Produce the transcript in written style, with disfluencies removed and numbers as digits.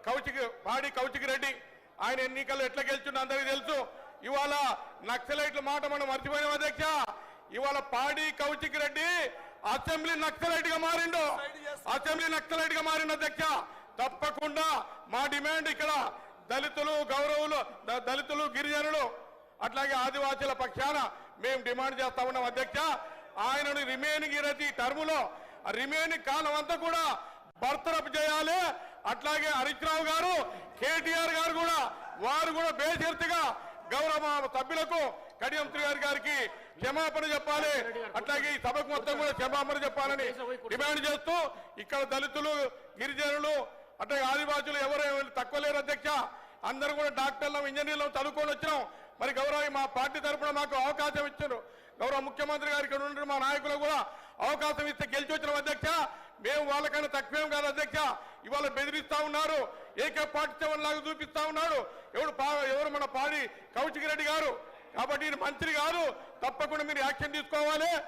పాడి కౌశిక్ రెడ్డి ఆయన ఎన్నికల్లో ఎట్లా గెలుచుండో అందరికీ తెలుసు. ఇవాళ నక్సలైట్ల మాట మనం మర్చిపోయినాం అధ్యక్ష. ఇవాళ పాడి కౌశిక్ రెడ్డి అసెంబ్లీ నక్సలైట్ గా మారిండు, అసెంబ్లీ నక్సలైట్ గా మారిండు అధ్యక్ష. తప్పకుండా మా డిమాండ్ ఇక్కడ దళితులు గౌరవులు, దళితులు గిరిజనులు అట్లాగే ఆదివాసీల పక్షాన మేము డిమాండ్ చేస్తా ఉన్నాం అధ్యక్ష. ఆయనను రిమైనింగ్ టర్మ్ లో రిమైనింగ్ కాలం అంతా కూడా బర్తరఫ్ చేయాలి. అట్లాగే హరీష్ రావు గారు, కేటీఆర్ గారు కూడా వారు కూడా బేషరతుగా గౌరవ సభ్యులకు కడియం శ్రీహరి గారికి క్షమాపణ చెప్పాలి. అట్లాగే ఈ సభకు మొత్తం కూడా క్షమాపణ చెప్పాలని డిమాండ్ చేస్తూ ఇక్కడ దళితులు గిరిజనులు అట్లాగే ఆదివాసులు ఎవరు తక్కువ లేరు అధ్యక్ష. అందరూ కూడా డాక్టర్లు ఇంజనీర్లు చదువుకొని వచ్చినాం. మరి గౌరవ మా పార్టీ తరఫున మాకు అవకాశం ఇచ్చారు. గౌరవ ముఖ్యమంత్రి గారికి ఉండే మా నాయకులకు కూడా అవకాశం ఇస్తే గెలిచి వచ్చిన అధ్యక్ష. మేము వాళ్ళకన్నా తక్కువేం కాదు అధ్యక్ష. ఇవాళ బెదిరిస్తా ఉన్నారు, AK-47 లాగా చూపిస్తా ఉన్నాడు ఎవరు మన పాడి కౌశిక్ రెడ్డి గారు. కాబట్టి మంత్రి గారు తప్పకుండా మీరు యాక్షన్ తీసుకోవాలి.